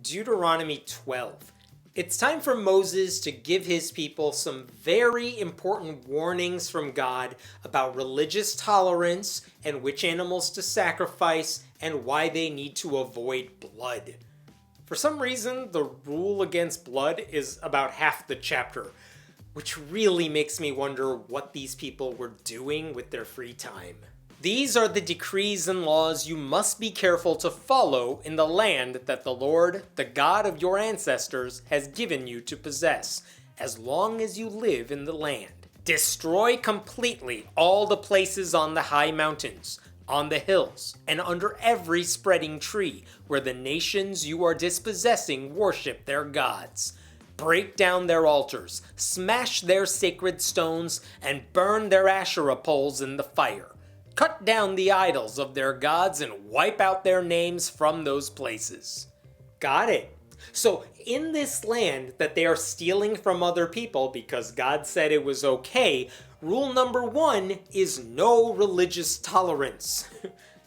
Deuteronomy 12. It's time for Moses to give his people some very important warnings from God about religious tolerance and which animals to sacrifice and why they need to avoid blood. For some reason, the rule against blood is about half the chapter, which really makes me wonder what these people were doing with their free time. These are the decrees and laws you must be careful to follow in the land that the Lord, the God of your ancestors, has given you to possess, as long as you live in the land. Destroy completely all the places on the high mountains, on the hills, and under every spreading tree, where the nations you are dispossessing worship their gods. Break down their altars, smash their sacred stones, and burn their Asherah poles in the fire. Cut down the idols of their gods and wipe out their names from those places. Got it. So in this land that they are stealing from other people because God said it was okay, rule number 1 is no religious tolerance.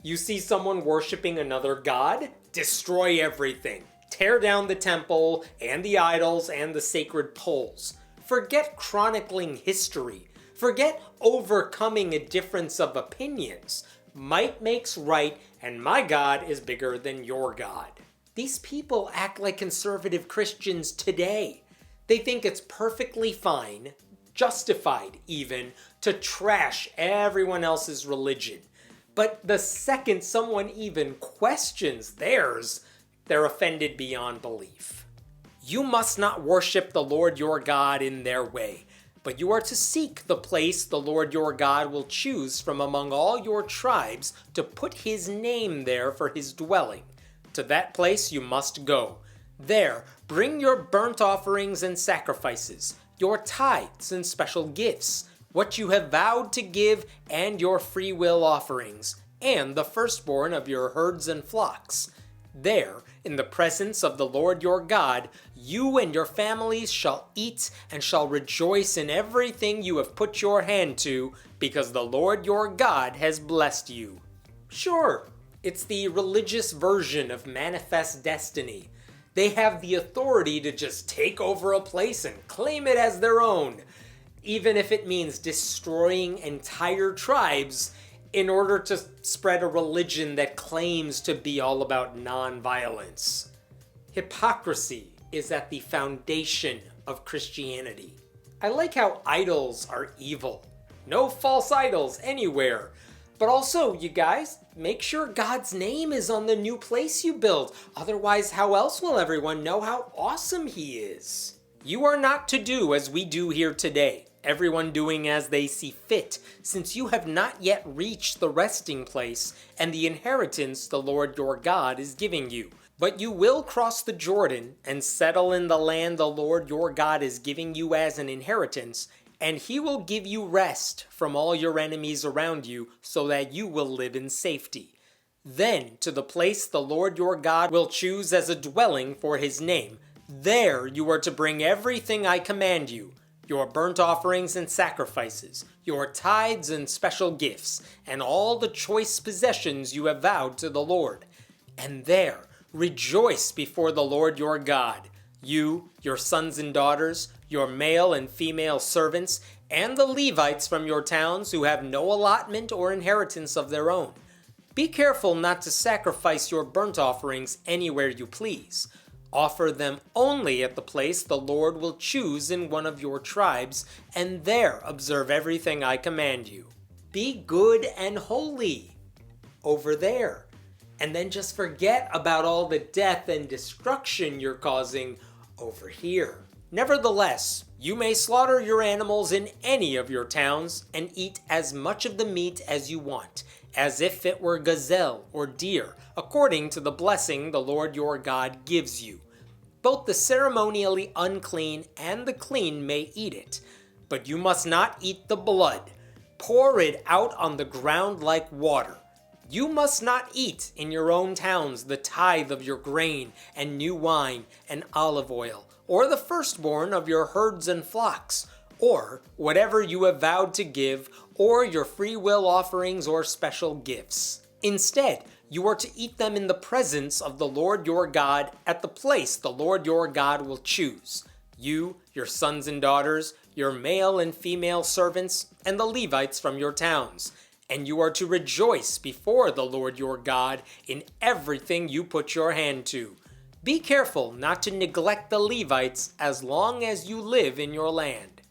You see someone worshiping another god? Destroy everything. Tear down the temple and the idols and the sacred poles. Forget chronicling history. Forget overcoming a difference of opinions. Might makes right, and my God is bigger than your God. These people act like conservative Christians today. They think it's perfectly fine, justified even, to trash everyone else's religion. But the second someone even questions theirs, they're offended beyond belief. You must not worship the Lord your God in their way, but you are to seek the place the Lord your God will choose from among all your tribes to put his name there for his dwelling. To that place you must go. There, bring your burnt offerings and sacrifices, your tithes and special gifts, what you have vowed to give, and your free will offerings, and the firstborn of your herds and flocks. There, in the presence of the Lord your God, you and your families shall eat and shall rejoice in everything you have put your hand to, because the Lord your God has blessed you. Sure, it's the religious version of manifest destiny. They have the authority to just take over a place and claim it as their own, even if it means destroying entire tribes in order to spread a religion that claims to be all about nonviolence. Hypocrisy is at the foundation of Christianity. I like how idols are evil. No false idols anywhere. But also, you guys, make sure God's name is on the new place you build. Otherwise, how else will everyone know how awesome he is? You are not to do as we do here today, everyone doing as they see fit, since you have not yet reached the resting place and the inheritance the Lord your God is giving you. But you will cross the Jordan and settle in the land the Lord your God is giving you as an inheritance, and he will give you rest from all your enemies around you so that you will live in safety. Then to the place the Lord your God will choose as a dwelling for his name, there you are to bring everything I command you, your burnt offerings and sacrifices, your tithes and special gifts, and all the choice possessions you have vowed to the Lord. And there rejoice before the Lord your God, you, your sons and daughters, your male and female servants, and the Levites from your towns who have no allotment or inheritance of their own. Be careful not to sacrifice your burnt offerings anywhere you please. Offer them only at the place the Lord will choose in one of your tribes, and there observe everything I command you. Be good and holy over there. And then just forget about all the death and destruction you're causing over here. Nevertheless, you may slaughter your animals in any of your towns and eat as much of the meat as you want, as if it were gazelle or deer, according to the blessing the Lord your God gives you. Both the ceremonially unclean and the clean may eat it, but you must not eat the blood. Pour it out on the ground like water. You must not eat in your own towns the tithe of your grain and new wine and olive oil, or the firstborn of your herds and flocks, or whatever you have vowed to give, or your free will offerings or special gifts. Instead, You are to eat them in the presence of the Lord your God at the place the Lord your God will choose. You, your sons and daughters, your male and female servants, and the Levites from your towns. And you are to rejoice before the Lord your God in everything you put your hand to. Be careful not to neglect the Levites as long as you live in your land.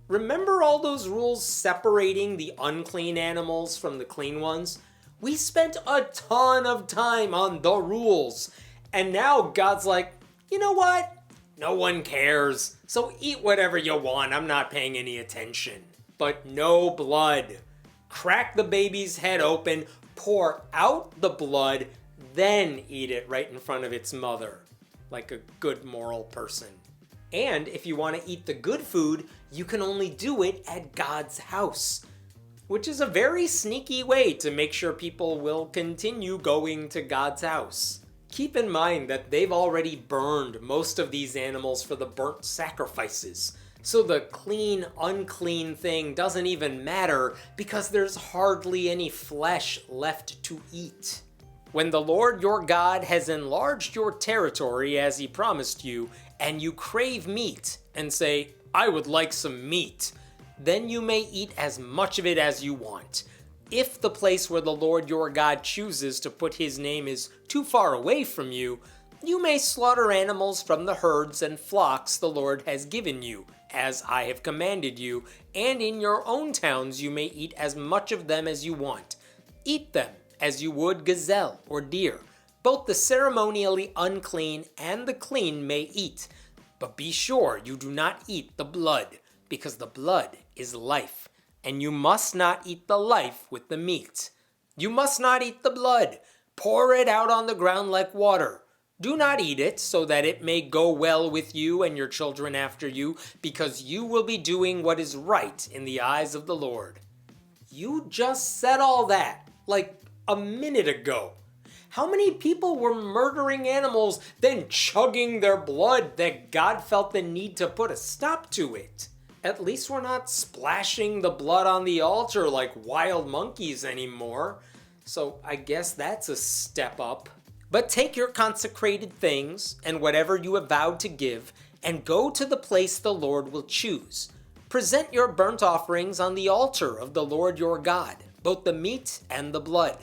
Remember all those rules separating the unclean animals from the clean ones? We spent a ton of time on the rules, and now God's like, you know what? No one cares, so eat whatever you want, I'm not paying any attention. But no blood. Crack the baby's head open, pour out the blood, then eat it right in front of its mother, like a good moral person. And if you want to eat the good food, you can only do it at God's house, which is a very sneaky way to make sure people will continue going to God's house. Keep in mind that they've already burned most of these animals for the burnt sacrifices, so the clean, unclean thing doesn't even matter because there's hardly any flesh left to eat. When the Lord your God has enlarged your territory as he promised you, and you crave meat and say, I would like some meat, then you may eat as much of it as you want. If the place where the Lord your God chooses to put his name is too far away from you, you may slaughter animals from the herds and flocks the Lord has given you, as I have commanded you, and in your own towns you may eat as much of them as you want. Eat them as you would gazelle or deer. Both the ceremonially unclean and the clean may eat, but be sure you do not eat the blood, because the blood is life, and you must not eat the life with the meat. You must not eat the blood. Pour it out on the ground like water. Do not eat it, so that it may go well with you and your children after you, because you will be doing what is right in the eyes of the Lord. You just said all that, like a minute ago. How many people were murdering animals, then chugging their blood that God felt the need to put a stop to it? At least we're not splashing the blood on the altar like wild monkeys anymore. So I guess that's a step up. But take your consecrated things and whatever you have vowed to give, and go to the place the Lord will choose. Present your burnt offerings on the altar of the Lord your God, both the meat and the blood.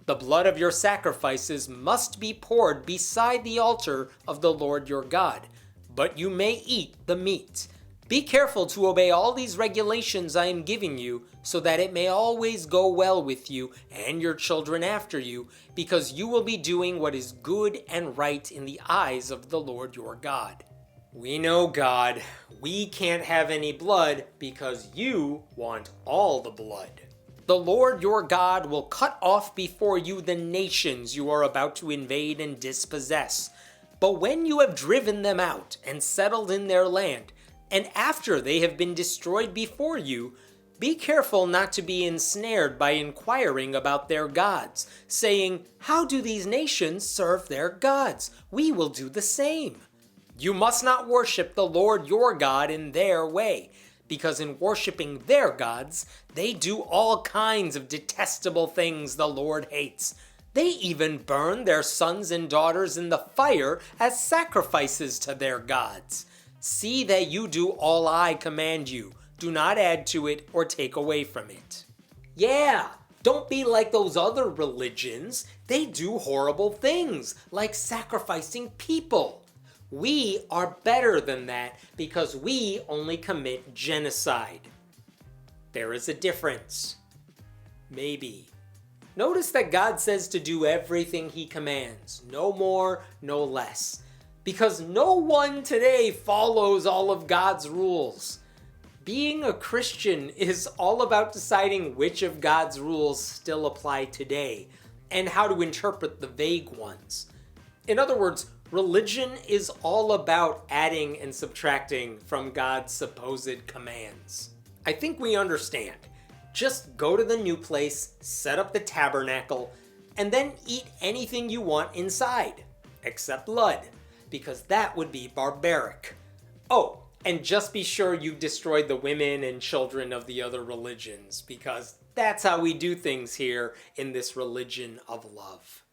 The blood of your sacrifices must be poured beside the altar of the Lord your God, but you may eat the meat. Be careful to obey all these regulations I am giving you, so that it may always go well with you and your children after you, because you will be doing what is good and right in the eyes of the Lord your God. We know, God, we can't have any blood because you want all the blood. The Lord your God will cut off before you the nations you are about to invade and dispossess. But when you have driven them out and settled in their land, and after they have been destroyed before you, be careful not to be ensnared by inquiring about their gods, saying, how do these nations serve their gods? We will do the same. You must not worship the Lord your God in their way, because in worshiping their gods, they do all kinds of detestable things the Lord hates. They even burn their sons and daughters in the fire as sacrifices to their gods. See that you do all I command you. Do not add to it or take away from it. Yeah, don't be like those other religions. They do horrible things, like sacrificing people. We are better than that because we only commit genocide. There is a difference. Maybe. Notice that God says to do everything he commands, no more, no less. Because no one today follows all of God's rules. Being a Christian is all about deciding which of God's rules still apply today and how to interpret the vague ones. In other words, religion is all about adding and subtracting from God's supposed commands. I think we understand. Just go to the new place, set up the tabernacle, and then eat anything you want inside, except blood, because that would be barbaric. Oh, and just be sure you destroyed the women and children of the other religions, because that's how we do things here in this religion of love.